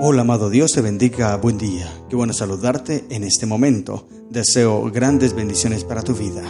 Hola amado Dios, te bendiga, buen día. Qué bueno saludarte en este momento. Deseo grandes bendiciones para tu vida.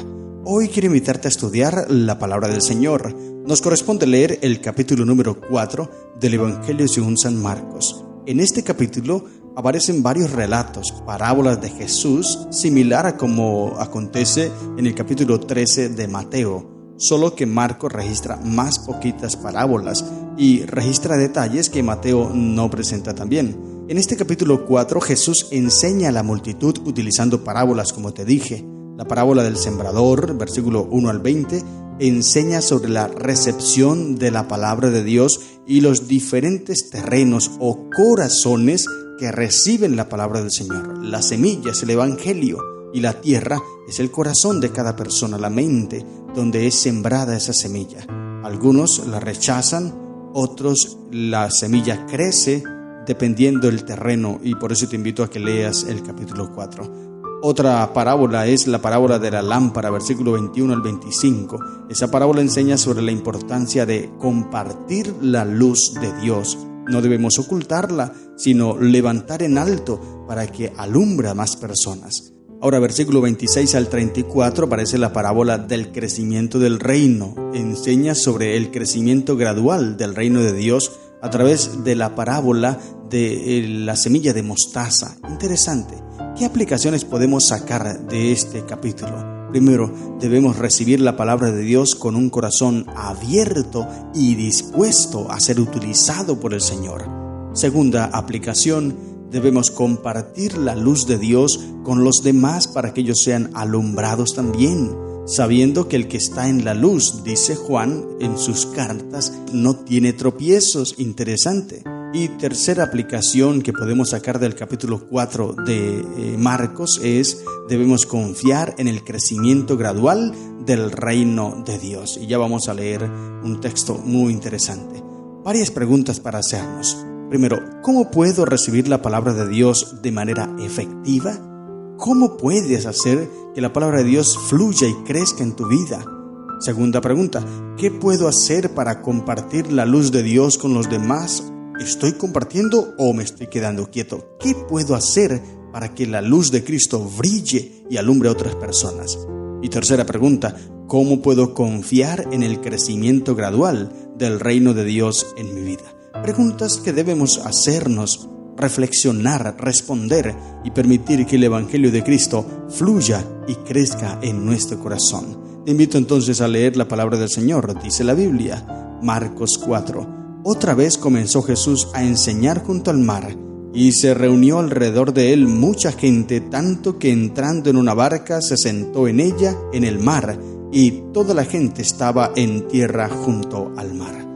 Hoy quiero invitarte a estudiar la palabra del Señor. Nos corresponde leer el capítulo número 4 del Evangelio según San Marcos. En este capítulo aparecen varios relatos, parábolas de Jesús, similar a como acontece en el capítulo 13 de Mateo. Solo que Marcos registra más poquitas parábolas y registra detalles que Mateo no presenta también. En este capítulo 4 Jesús enseña a la multitud utilizando parábolas, como te dije. La parábola del sembrador, versículo 1 al 20, enseña sobre la recepción de la palabra de Dios y los diferentes terrenos o corazones que reciben la palabra del Señor. La semilla es el evangelio y la tierra es el corazón de cada persona, la mente, donde es sembrada esa semilla. Algunos la rechazan, otros la semilla crece dependiendo del terreno, y por eso te invito a que leas el capítulo 4. Otra parábola es la parábola de la lámpara, versículo 21 al 25. Esa parábola enseña sobre la importancia de compartir la luz de Dios. No debemos ocultarla, sino levantar en alto para que alumbre a más personas. Ahora, versículo 26 al 34 aparece la parábola del crecimiento del reino. Enseña sobre el crecimiento gradual del reino de Dios a través de la parábola de la semilla de mostaza. Interesante. ¿Qué aplicaciones podemos sacar de este capítulo? Primero, debemos recibir la palabra de Dios con un corazón abierto y dispuesto a ser utilizado por el Señor. Segunda aplicación, debemos compartir la luz de Dios con los demás para que ellos sean alumbrados también, sabiendo que el que está en la luz, dice Juan en sus cartas, no tiene tropiezos. Interesante. Y tercera aplicación que podemos sacar del capítulo 4 de Marcos es: debemos confiar en el crecimiento gradual del reino de Dios. Y ya vamos a leer un texto muy interesante. Varias preguntas para hacernos. Primero, ¿cómo puedo recibir la palabra de Dios de manera efectiva? ¿Cómo puedes hacer que la palabra de Dios fluya y crezca en tu vida? Segunda pregunta, ¿qué puedo hacer para compartir la luz de Dios con los demás? ¿Estoy compartiendo o me estoy quedando quieto? ¿Qué puedo hacer para que la luz de Cristo brille y alumbre a otras personas? Y tercera pregunta, ¿cómo puedo confiar en el crecimiento gradual del reino de Dios en mi vida? Preguntas que debemos hacernos, reflexionar, responder y permitir que el Evangelio de Cristo fluya y crezca en nuestro corazón. Te invito entonces a leer la palabra del Señor. Dice la Biblia, Marcos 4. Otra vez comenzó Jesús a enseñar junto al mar, y se reunió alrededor de él mucha gente, tanto que entrando en una barca se sentó en ella en el mar, y toda la gente estaba en tierra junto al mar.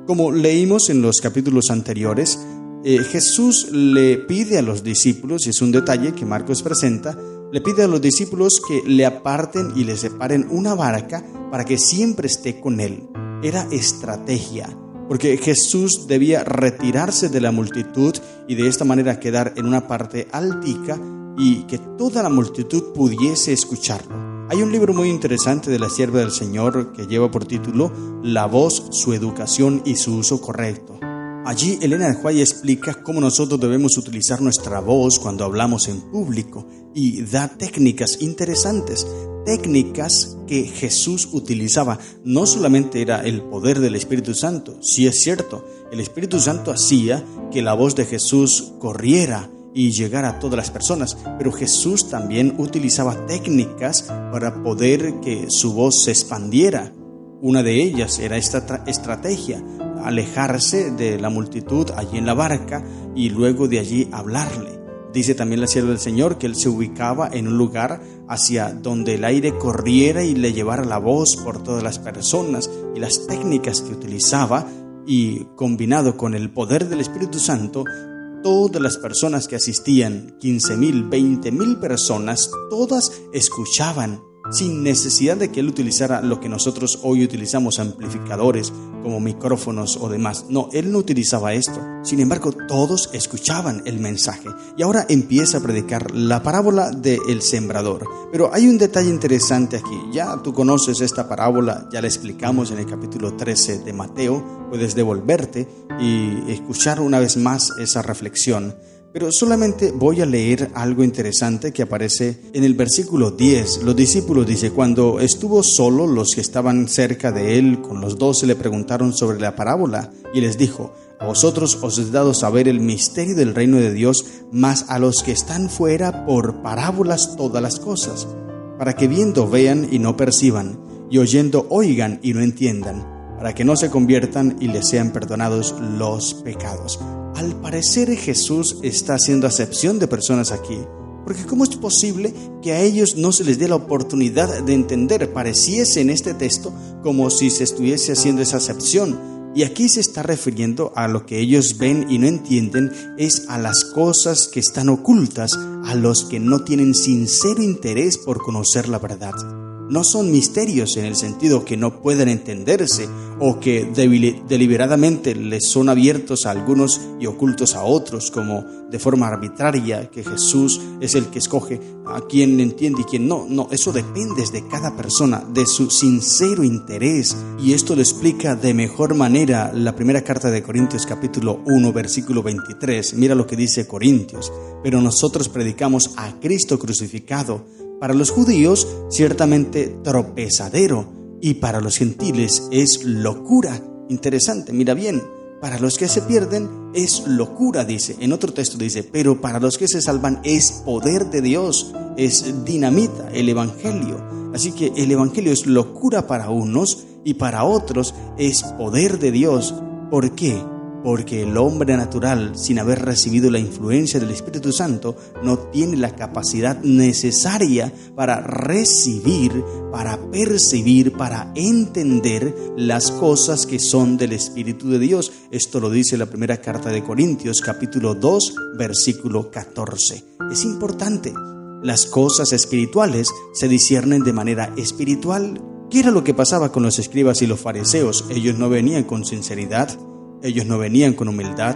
Como leímos en los capítulos anteriores, Jesús le pide a los discípulos, y es un detalle que Marcos presenta, le pide a los discípulos que le aparten y le separen una barca para que siempre esté con él. Era estrategia, porque Jesús debía retirarse de la multitud y de esta manera quedar en una parte altica y que toda la multitud pudiese escucharlo. Hay un libro muy interesante de la sierva del Señor que lleva por título La voz, su educación y su uso correcto. Allí Elena de White explica cómo nosotros debemos utilizar nuestra voz cuando hablamos en público y da técnicas interesantes, técnicas que Jesús utilizaba. No solamente era el poder del Espíritu Santo, sí es cierto, el Espíritu Santo hacía que la voz de Jesús corriera y llegar a todas las personas, pero Jesús también utilizaba técnicas para poder que su voz se expandiera. Una de ellas era esta estrategia, alejarse de la multitud allí en la barca y luego de allí hablarle. Dice también la sierva del Señor que él se ubicaba en un lugar hacia donde el aire corriera y le llevara la voz por todas las personas, y las técnicas que utilizaba, y combinado con el poder del Espíritu Santo, todas las personas que asistían, 15,000, 20,000 personas, todas escuchaban sin necesidad de que él utilizara lo que nosotros hoy utilizamos, amplificadores como micrófonos o demás. No, él no utilizaba esto. Sin embargo, todos escuchaban el mensaje. Y ahora empieza a predicar la parábola del sembrador. Pero hay un detalle interesante aquí. Ya tú conoces esta parábola, ya la explicamos en el capítulo 13 de Mateo. Puedes devolverte y escuchar una vez más esa reflexión. Pero solamente voy a leer algo interesante que aparece en el versículo 10. Los discípulos, dice, cuando estuvo solo, los que estaban cerca de él con los 12 le preguntaron sobre la parábola y les dijo: a vosotros os es dado saber el misterio del reino de Dios, mas a los que están fuera por parábolas todas las cosas, para que viendo vean y no perciban, y oyendo oigan y no entiendan, para que no se conviertan y les sean perdonados los pecados. Al parecer Jesús está haciendo acepción de personas aquí, porque ¿cómo es posible que a ellos no se les dé la oportunidad de entender? Pareciese en este texto como si se estuviese haciendo esa acepción, y aquí se está refiriendo a lo que ellos ven y no entienden, es a las cosas que están ocultas, a los que no tienen sincero interés por conocer la verdad. No son misterios en el sentido que no pueden entenderse o que deliberadamente les son abiertos a algunos y ocultos a otros, como de forma arbitraria, que Jesús es el que escoge a quien entiende y quien no. No, eso depende de cada persona, de su sincero interés. Y esto lo explica de mejor manera la primera carta de Corintios capítulo 1 versículo 23. Mira lo que dice Corintios: pero nosotros predicamos a Cristo crucificado, para los judíos ciertamente tropezadero, y para los gentiles es locura. Interesante, mira bien, para los que se pierden es locura, dice. En otro texto dice, pero para los que se salvan es poder de Dios, es dinamita, el evangelio. Así que el evangelio es locura para unos y para otros es poder de Dios. ¿Por qué? Porque el hombre natural, sin haber recibido la influencia del Espíritu Santo, no tiene la capacidad necesaria para recibir, para percibir, para entender las cosas que son del Espíritu de Dios. Esto lo dice la primera carta de Corintios, capítulo 2, versículo 14. Es importante. Las cosas espirituales se disciernen de manera espiritual. ¿Qué era lo que pasaba con los escribas y los fariseos? Ellos no venían con sinceridad. Ellos no venían con humildad,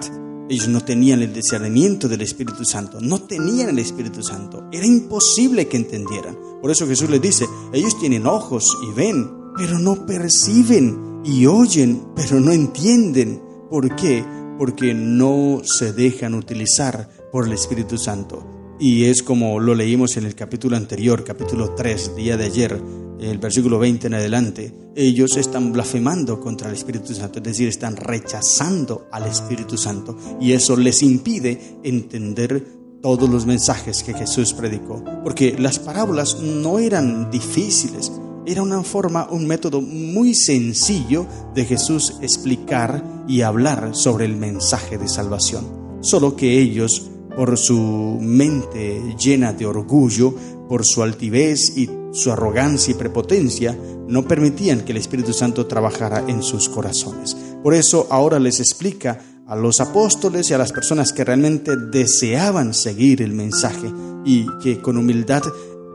ellos no tenían el discernimiento del Espíritu Santo, no tenían el Espíritu Santo, era imposible que entendieran. Por eso Jesús les dice, ellos tienen ojos y ven, pero no perciben, y oyen, pero no entienden. ¿Por qué? Porque no se dejan utilizar por el Espíritu Santo. Y es como lo leímos en el capítulo anterior, capítulo 3, día de ayer, el versículo 20 en adelante. Ellos están blasfemando contra el Espíritu Santo, es decir, están rechazando al Espíritu Santo, y eso les impide entender todos los mensajes que Jesús predicó, porque las parábolas no eran difíciles, era una forma, un método muy sencillo de Jesús explicar y hablar sobre el mensaje de salvación. Solo que ellos, por su mente llena de orgullo, por su altivez y su arrogancia y prepotencia, no permitían que el Espíritu Santo trabajara en sus corazones. Por eso ahora les explica a los apóstoles y a las personas que realmente deseaban seguir el mensaje y que con humildad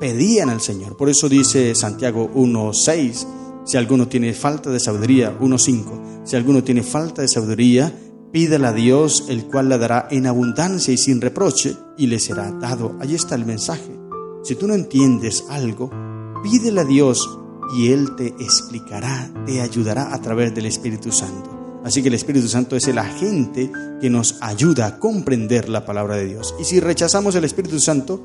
pedían al Señor. Por eso dice Santiago 1:6, si alguno tiene falta de sabiduría, 1:5, si alguno tiene falta de sabiduría, pídala a Dios, el cual la dará en abundancia y sin reproche, y le será dado. Allí está el mensaje. Si tú no entiendes algo, pídele a Dios y Él te explicará, te ayudará a través del Espíritu Santo. Así que el Espíritu Santo es el agente que nos ayuda a comprender la palabra de Dios. Y si rechazamos el Espíritu Santo,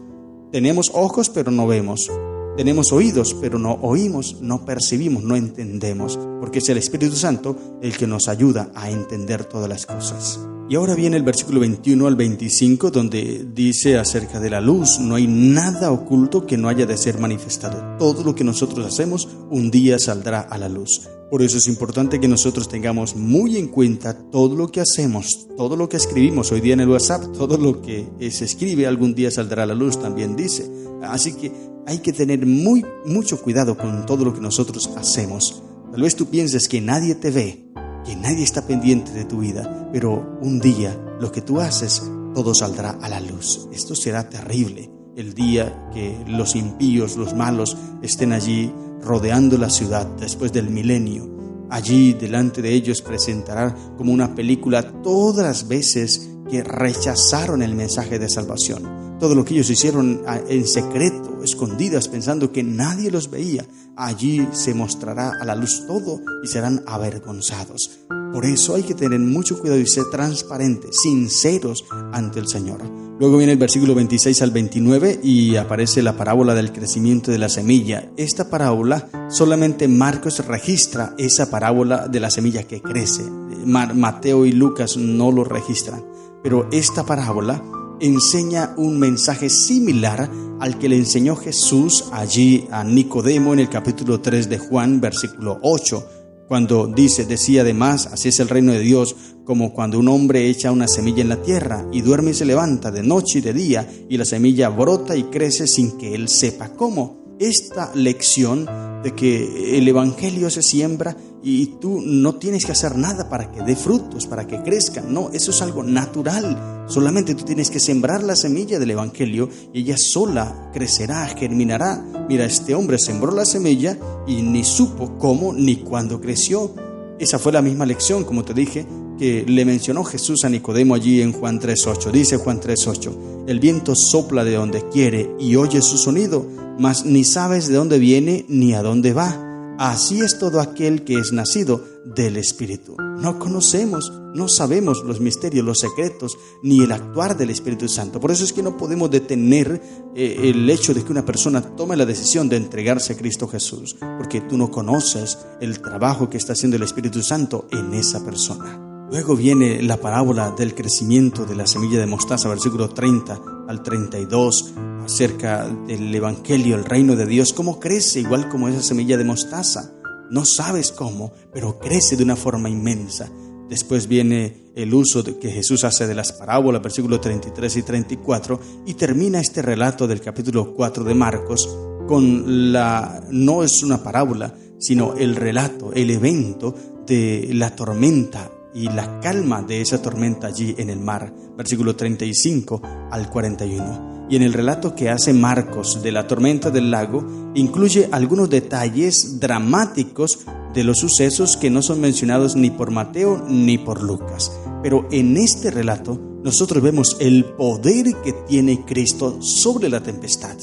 tenemos ojos pero no vemos. Tenemos oídos, pero no oímos, no percibimos, no entendemos, porque es el Espíritu Santo el que nos ayuda a entender todas las cosas. Y ahora viene el versículo 21 al 25, donde dice acerca de la luz: no hay nada oculto que no haya de ser manifestado. Todo lo que nosotros hacemos un día saldrá a la luz. Por eso es importante que nosotros tengamos muy en cuenta todo lo que hacemos, todo lo que escribimos hoy día en el WhatsApp, todo lo que se escribe algún día saldrá a la luz, también dice. Así que hay que tener mucho cuidado con todo lo que nosotros hacemos. Tal vez tú pienses que nadie te ve, que nadie está pendiente de tu vida, pero un día lo que tú haces, todo saldrá a la luz. Esto será terrible. el día que los impíos, los malos, estén allí rodeando la ciudad después del milenio. Allí delante de ellos presentará como una película todas las veces que rechazaron el mensaje de salvación. Todo lo que ellos hicieron en secreto, escondidas, pensando que nadie los veía, allí se mostrará a la luz todo y serán avergonzados. Por eso hay que tener mucho cuidado y ser transparentes, sinceros ante el Señor. Luego viene el versículo 26 al 29 y aparece la parábola del crecimiento de la semilla. Esta parábola, solamente Marcos registra esa parábola de la semilla que crece. Mateo y Lucas no lo registran. Pero esta parábola enseña un mensaje similar al que le enseñó Jesús allí a Nicodemo en el capítulo 3 de Juan, versículo 8, cuando decía además, así es el reino de Dios, como cuando un hombre echa una semilla en la tierra y duerme y se levanta de noche y de día, y la semilla brota y crece sin que él sepa cómo. Esta lección de que el evangelio se siembra y tú no tienes que hacer nada para que dé frutos, para que crezcan. No, eso es algo natural. Solamente tú tienes que sembrar la semilla del evangelio y ella sola crecerá, germinará. Mira, este hombre sembró la semilla y ni supo cómo ni cuándo creció. Esa fue la misma lección, como te dije, que le mencionó Jesús a Nicodemo allí en Juan 3:8. Dice Juan 3:8: el viento sopla de donde quiere y oye su sonido, mas ni sabes de dónde viene ni a dónde va. Así es todo aquel que es nacido del Espíritu. No conocemos, no sabemos los misterios, los secretos, ni el actuar del Espíritu Santo. Por eso es que no podemos detener el hecho de que una persona tome la decisión de entregarse a Cristo Jesús, porque tú no conoces el trabajo que está haciendo el Espíritu Santo en esa persona. Luego viene la parábola del crecimiento de la semilla de mostaza, versículo 30 al 32, acerca del evangelio, el reino de Dios, cómo crece igual como esa semilla de mostaza. No sabes cómo, pero crece de una forma inmensa. Después viene el uso que Jesús hace de las parábolas, versículos 33 y 34, y termina este relato del capítulo 4 de Marcos con no es una parábola, sino el relato, el evento de la tormenta y la calma de esa tormenta allí en el mar, versículo 35 al 41. Y en el relato que hace Marcos de la tormenta del lago, incluye algunos detalles dramáticos de los sucesos que no son mencionados ni por Mateo ni por Lucas. Pero en este relato nosotros vemos el poder que tiene Cristo sobre la tempestad.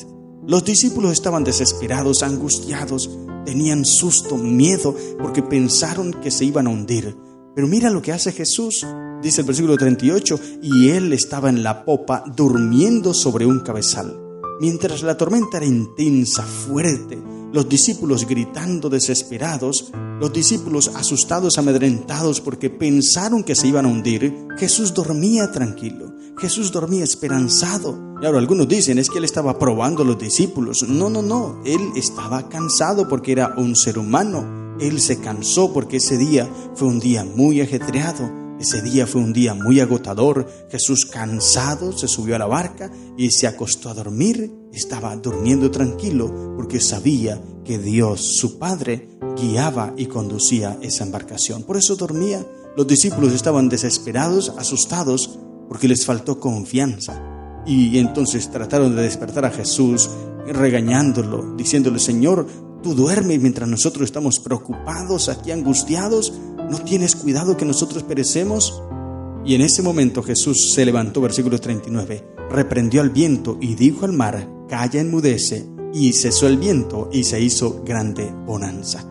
Los discípulos estaban desesperados, angustiados, tenían susto, miedo, porque pensaron que se iban a hundir. Pero mira lo que hace Jesús, dice el versículo 38, y él estaba en la popa durmiendo sobre un cabezal. Mientras la tormenta era intensa, fuerte, los discípulos gritando desesperados, los discípulos asustados, amedrentados porque pensaron que se iban a hundir, Jesús dormía tranquilo, Jesús dormía esperanzado. Y ahora algunos dicen, es que él estaba probando a los discípulos. No, él estaba cansado porque era un ser humano. Él se cansó porque ese día fue un día muy ajetreado, ese día fue un día muy agotador. Jesús, cansado, se subió a la barca y se acostó a dormir. Estaba durmiendo tranquilo porque sabía que Dios, su Padre, guiaba y conducía esa embarcación. Por eso dormía. Los discípulos estaban desesperados, asustados, porque les faltó confianza. Y entonces trataron de despertar a Jesús, regañándolo, diciéndole, Señor, tú duermes mientras nosotros estamos preocupados, aquí angustiados. ¿No tienes cuidado que nosotros perecemos? Y en ese momento Jesús se levantó, versículo 39, reprendió al viento y dijo al mar, calla, enmudece, y cesó el viento y se hizo grande bonanza.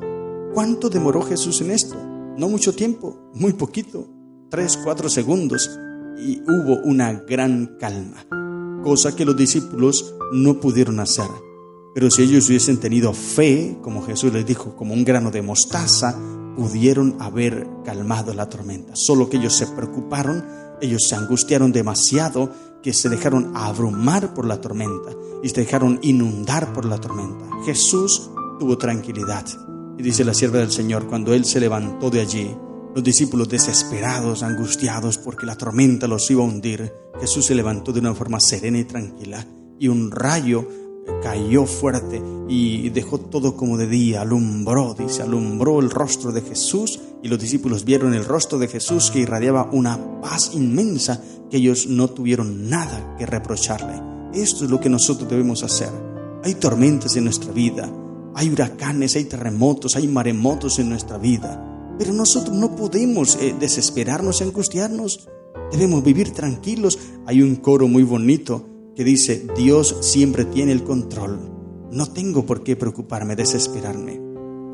¿Cuánto demoró Jesús en esto? No mucho tiempo, muy poquito, 3-4 segundos, y hubo una gran calma, cosa que los discípulos no pudieron hacer. Pero si ellos hubiesen tenido fe, como Jesús les dijo, como un grano de mostaza, pudieron haber calmado la tormenta. Solo que ellos se preocuparon, ellos se angustiaron demasiado, que se dejaron abrumar por la tormenta y se dejaron inundar por la tormenta. Jesús tuvo tranquilidad. Y dice la sierva del Señor, cuando Él se levantó de allí, los discípulos desesperados, angustiados porque la tormenta los iba a hundir, Jesús se levantó de una forma serena y tranquila, y un rayo cayó fuerte y dejó todo como de día, alumbró el rostro de Jesús, y los discípulos vieron el rostro de Jesús que irradiaba una paz inmensa, que ellos no tuvieron nada que reprocharle. Esto es lo que nosotros debemos hacer. Hay tormentas en nuestra vida, hay huracanes, hay terremotos, hay maremotos en nuestra vida, pero nosotros no podemos desesperarnos, angustiarnos. Debemos vivir tranquilos. Hay un coro muy bonito que dice: Dios siempre tiene el control. No tengo por qué preocuparme, desesperarme.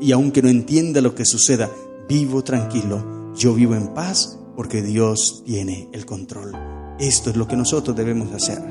Y aunque no entienda lo que suceda, vivo tranquilo. Yo vivo en paz porque Dios tiene el control. Esto es lo que nosotros debemos hacer.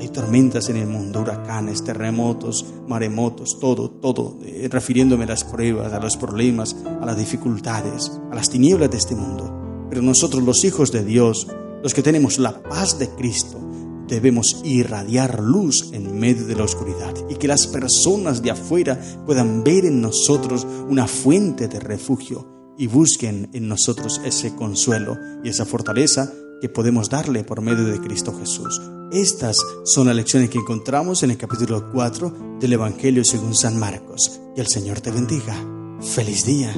Hay tormentas en el mundo, huracanes, terremotos, maremotos, todo, refiriéndome a las pruebas, a los problemas, a las dificultades, a las tinieblas de este mundo. Pero nosotros, los hijos de Dios, los que tenemos la paz de Cristo, debemos irradiar luz en medio de la oscuridad y que las personas de afuera puedan ver en nosotros una fuente de refugio y busquen en nosotros ese consuelo y esa fortaleza que podemos darle por medio de Cristo Jesús. Estas son las lecciones que encontramos en el capítulo 4 del Evangelio según San Marcos. Que el Señor te bendiga. ¡Feliz día!